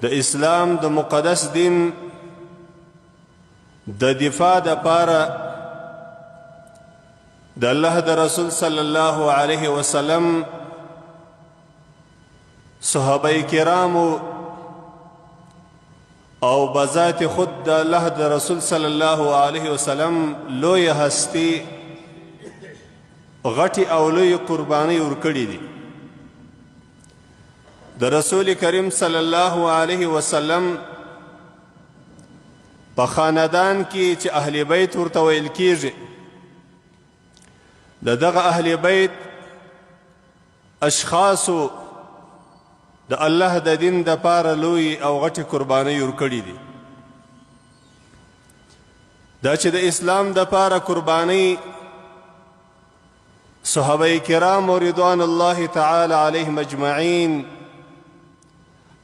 د اسلام د مقدس دین د دفاع دپاره د الله د رسول صلی الله علیه وسلم صحابه کرامو او بذات خود د الله د رسول صلی الله علیه وسلم لوی هستی غټي او لوی قربانی ورکړي دي. د رسول کریم صلی الله علیه وسلم په خاندان کې چې اهل بیت ورته ویل کیږي، د دغه اهل بیت اشخاصو د الله د دین د پاره لوی او غټي قربانۍ ورکړي دي. دا چې د اسلام د پاره قربانۍ صحابه کرام رضوان الله تعالی علیهم اجمعین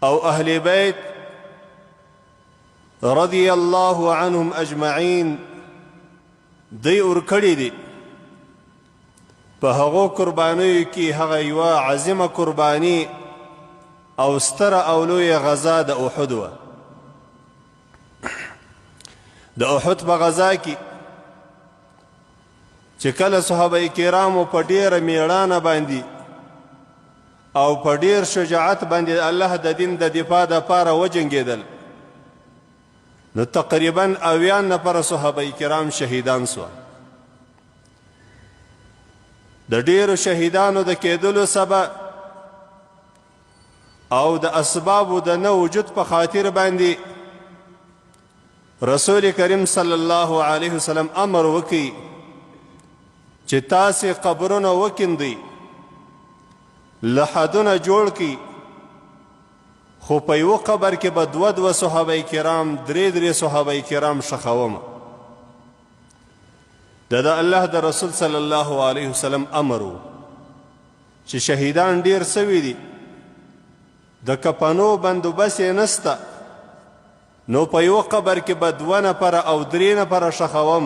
او اهل بیت رضی الله عنهم اجمعین دی ورکړي دي. په هغو قربانیو کې هغه یوه عظیمه قربانی او ستره او لویه غزا د احد وه. د احد په غزا کې چې کله صحابه کرامو په ډیره میړانه باندې او په ډیر شجاعت باندې الله د دین د دفاع دپاره وجنګېدل، نو تقریبا 80 نفره صحابه کرام شهیدان سوه. د ډیرو شهیدانو د کېدلو سبب او د اسبابو د نه وجود په خاطر باندې رسول کریم صلی الله علیه وسلم امر وکړي چې تاسې قبرونه وکیندئ، لحدونه جوړ کړي، خو په یوه قبر کې به دوه صحابه کرام درې صحابه کرام ښخومه. د الله د رسول صلی الله علیه وسلم امر و چې شهیدان ډیر سوي دي، د کفنو بندوبست یې نسته، نو په یوه قبر کې به 2 نفره او 3 نفره ښخوم.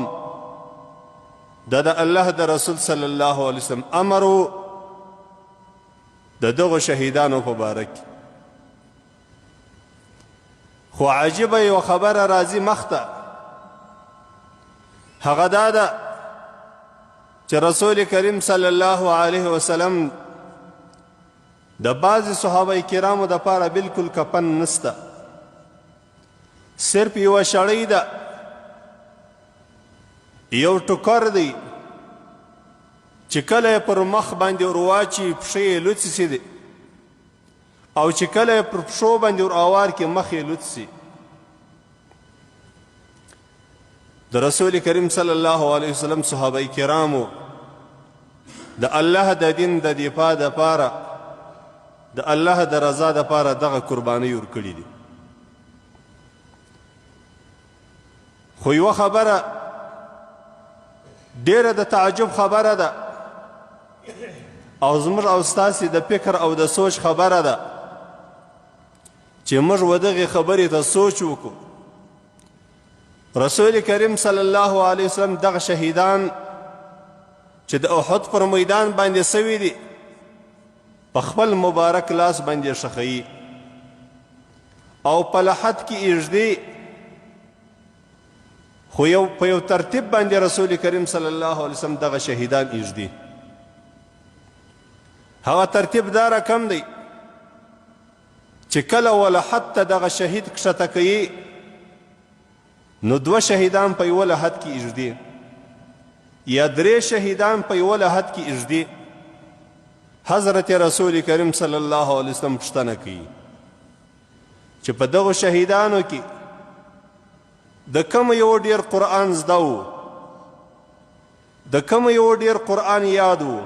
د الله د رسول صلی الله علیه وسلم امر و د دغو شهیدانو په باره کې. خو عجیبه یوه خبره راځي مخته، هغه دا ده چې رسول کریم صلی الله علیه وسلم د بعضې صحابه کرامو دپاره بلکل کفن نسته، صرف یوه شړۍ ده، یو ټوکر دی چې کله یې پر مخ باندې ورواچي پښې یې لوڅې دي، او چې کله یې پر پښو باندې ور اوار کړي مخ یې لوڅ سي. د رسول کریم صلی الله علیه وسلم صحابه کرامو د الله د دین د دفاع دپاره د الله د رضا دپاره دغه قربانۍ ورکړي دي. خو یوه خبره ډیره د تعجب خبره ده او زموږ او ستاسې د فکر او د سوچ خبره ده چې موږ و دغې خبرې ته سوچ وکړو. رسول کریم صلی الله علیه وسلم دغه شهیدان چې د احد پر میدان باندې سوي دي په خپل مبارک لاس باندې ښخوي او په لحد کې ایږدي، خو په یو ترتیب باندې رسول کریم صلی الله علیه وسلم دغه شهیدان ایږدي. هغه ترتیب دا رقم دی چې کله ولحد ته دغه شهید کښته کوي نو 2 شهیدان په یوه لحد کې ایږدي یا 3 شهیدان په یوه لحد کې ایږدي. حضرت رسول کریم صلی الله علیه وسلم پوښتنه کوي چې په دغو شهیدانو کې د کوم یو ډیر قرآن زده و، د کوم یو ډیر قرآن یاد و.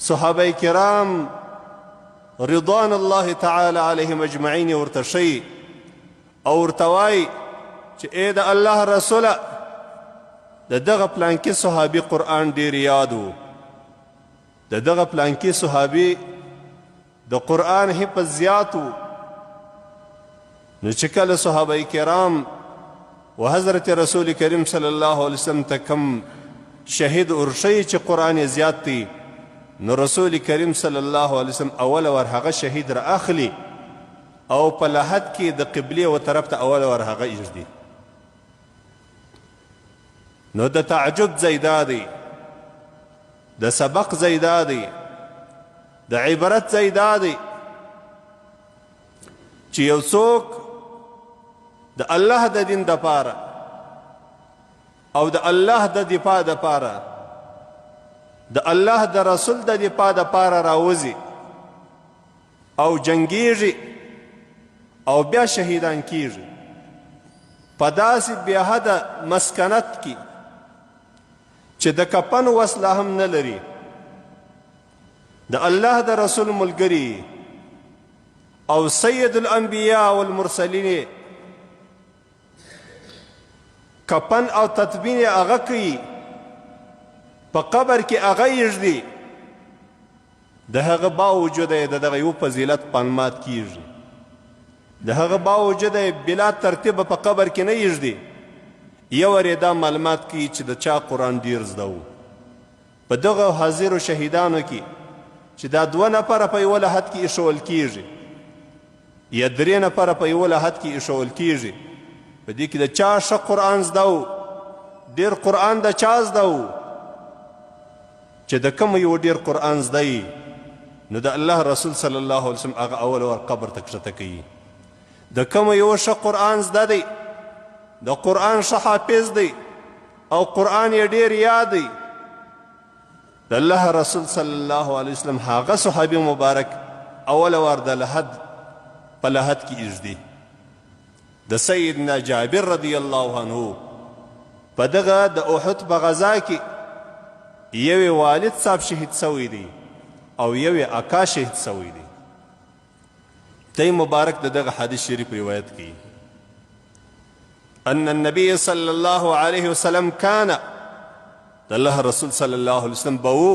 صحابه کرام رضوان الله تعالی علیهم اجمعین ورته ښیي او ورته وایي چې ای د الله رسوله د دغه پلانکي صحابي قرآن ډیر یاد و، د دغه پلانکي صحابي د قرآن حفظ زیات و. نو چې کله صحابه کرام و حضرت رسول کریم صلی الله علیه وسلم ته کم شهید ورشي چې قرآن زیات دی، نو رسول کریم صلی الله علیه وسلم اول ور هغه شهید را اخلي او په لحد کې د قبلې و طرف ته اول ور هغه ایږدي. نو د تعجب ځای دا دی، د سبق ځای دا دی، د عبرت ځای دا دی چې یو څوک د الله د دین دپاره او د الله د دفاع دپاره د الله د رسول د دفاع دپاره راوځي او جنګیږي او بیا شهیدان کیږي په داسې بې حده مسکنت کې چې د کفن وسله هم نه لري، د الله د رسول ملګري او سید الانبیاء والمرسلین کفن او تدفین هغه کوي، په قبر کې هغه یږدي، د هغه باوجود یې د دغه یو فضیلت پنمات کیږي، د هغه باوجود یې بلا ترتیبه په قبر کې نه یږدي. یو ور دا معلومات کوي چې د چا قرآن ډیر زده و. په دغه حاضرو شهیدانو کې چې دا 2 نفره په یوه لحد کې ایښول کیږي یا 3 نفره په یوه لحد کې ایښول کیږي، په دې کې د چا ښه قرآن زده و، ډیر قرآن د چا زده و. چې د کوم یو ډیر قرآن زده یي نو د الله رسول صلی الله علیه وسلم هغه اول ور قبر ته کښته کوي. د کوم یو ښه قرآن زده دی، د قرآن ښه حافظ دی او قرآن یې ډیر یاد دی، د الله رسول صلی الله علیه وسلم هغه صحابي مبارک اول ور د لحد په لحد کې ایږدي. د سیدنا جابر رضی الله عنه په دغه د احد په غزا کې یوې والد صاحب شهید سوی دی او یوې اکا شهید سوی دی. دی مبارک د دغه حدیث شریف روایت کی ان النبي صلی الله علیه وسلم کان د الله رسول صلی الله علیه وسلم بو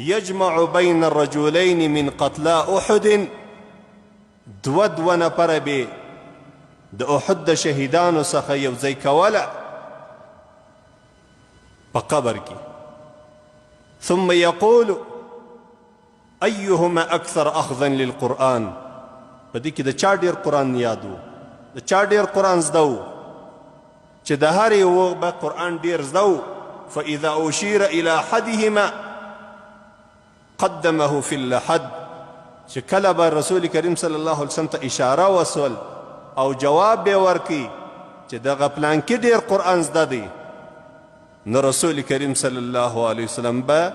یجمع بین الرجلین من قتلا احد، 2 نفره به د احد د شهیدانو څخه یو ځای کوله په قبر کې، ثم یقول ایهما اکثر اخذا للقرآن، په دې کې د چا ډیر قرآن یاد و، د چا ډیر قرآن زده و، چې د هر یو به قرآن ډیر زده و. فاذا اشیر الى احدهما قدمه فی اللحد، چې کله به رسول کریم صلی الله علیه وسلم ته اشاره وسول او جواب به ورکي چې دغه پلان کې ډیر قرآن زده دی، نو رسول کریم صلی الله علیه وسلم به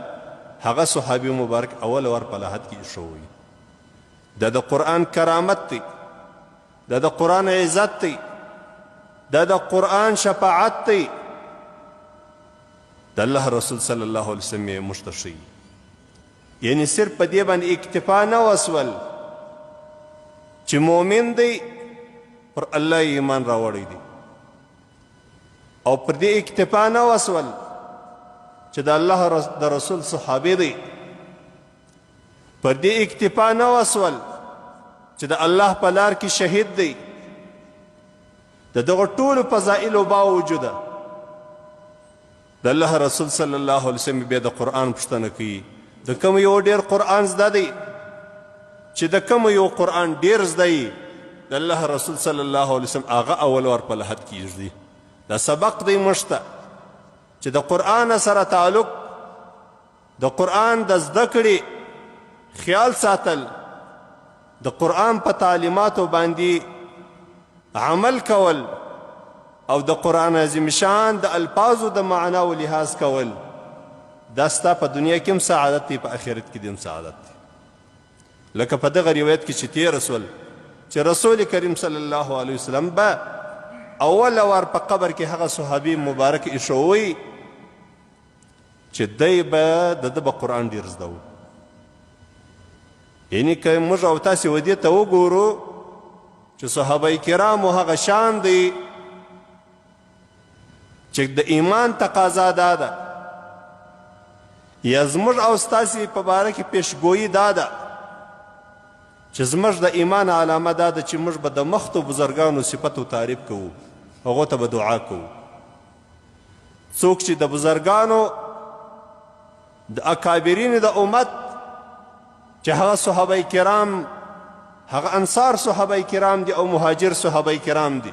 هغه صحابي مبارک اول ور په لحد کې ایښوي. دا د قرآن کرامت دی، دا د قرآن عزت دی، دا د قرآن شفاعت دی. د الله رسول صلی الله علیه وسلم یې موږ ته ښیي. یعنی صرف په دې باندې اکتفا نه وسول چې مؤمن دی پر الله ایمان راوړی دی، او پر دې اکتفا نه وسول چې د الله د رسول صحابي دی، پر دې اکتفا نه وسول چې د الله په لار کې شهید دی. د دغه ټولو فضائلو باوجوده د الله رسول صلی الله علیه وسلم بیا د قرآن پوښتنه کوي د کوم یو ډیر قرآن زده دی، چې د کوم یو قرآن ډیر زده یي د الله رسول صلی الله علیه وسلم هغه اول ور په لحد کې ایږدي. دا سبق دی موږ ته چې د قرآن سره تعلق، د قرآن د زده کړې خیال ساتل، د قرآن په تعلیماتو باندې عمل کول او د قرآن عظیم شان د الفاظو د معنا و لحاظ کول، دا ستا په دنیا کې هم سعادت دی، په آخرت کې هم سعادت دی. لکه په دغه روایت کې چې تیر رسول چې رسول کریم صلی الله علیه وسلم به اول ور په قبر کې هغه صحابي مبارک ایښوي چې دی به د ده به قرآن ډېر زده و. یعنې که موږ او تاسې ودې ته وګورو چې صحابه کرامو هغه شان دی چې د ایمان تقاضا دا ده، یا زموږ او ستاسې په باره کې پیشګویي دا ده چې زموږ د ایمان علامه دا ده چې موږ به د مخکو بزرګانو صفت و تعریف کوو، هغو ته به دعا کوو. څوک چې د بزرګانو د اکابرین د امت چې هغه صحابه کرام هغه انصار صحابه کرام دي او مهاجر صحابه کرام دي،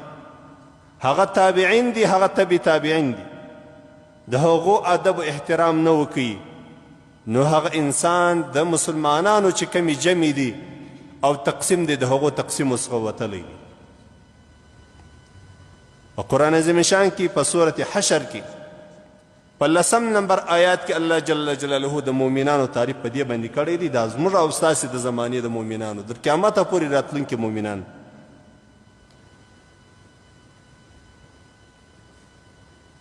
هغه تابعین دي، هغه تبع تابعین دي، د هغو ادب و احترام نه وکړي نو هغه انسان د مسلمانانو چې کمی جمع دي او تقسیم دی د هغو تقسیم څخه وتلی دی. په قرآن عظیم شان کې په سورت حشر کې په 10 نمبر آیات کې الله جل جلاله د مؤمنانو تعریف په دې باندې کړی دی. دا زموږ او ستاسې د زمانې د مؤمنانو تر قیامته پورې راتلونکي مؤمنان.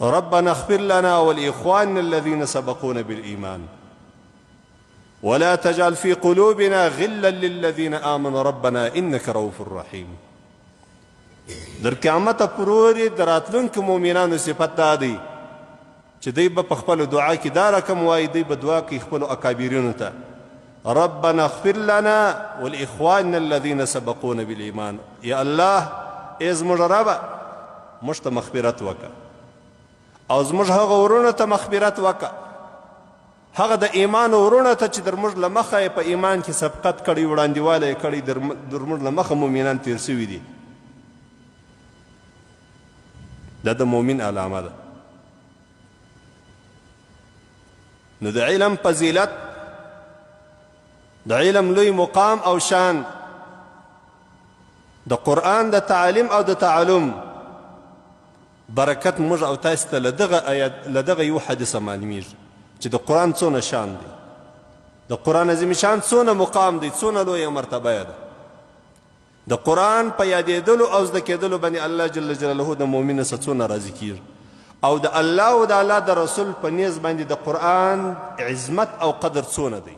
ربنا اغفر لنا ولإخواننا الذين سبقونا بالإيمان ولا تجعل في قلوبنا غلا للذين آمنوا ربنا إنك رؤوف رحيم. در قیامت پورې د راتلونکو مؤمنانو صفت دا دی چې دوی به په خپلو دعا کې دا رقم وایي، دوی به دعا کوي خپلو اکابرینو ته ربنا اغفر لنا ولإخواننا الذين سبقونا بالإيمان. یا الله ای زموږ ربه موږ ته مغفرت وکړه او زموږ هغه ورونو ته مغفرت وکړه، هغه د ایمان ورونه ته چې در موږ له مخه په ایمان کې سبقت کړی، وړاندېوالی یې کړی، در موږ له مخه مؤمنان تیر سوي دي. دا د مؤمن علامه ده. نو د علم فضیلت، د علم لوی مقام او شان، د قرآن د تعلیم او د تعلم برکت موږ او تاسو ته له دغه یو حدیثه معلومیږي چې د قرآن څونه شان دی، د قرآن عظیم شان څونه مقام دی، څونه لویه مرتبه ده. د قرآن په یادېدلو او زده کېدلو باندې الله جل جلاله د مؤمن څخه څونه راضي کېږي، او د الله او د الله د رسول په نیز باندې د قرآن عظمت او قدر څونه دی.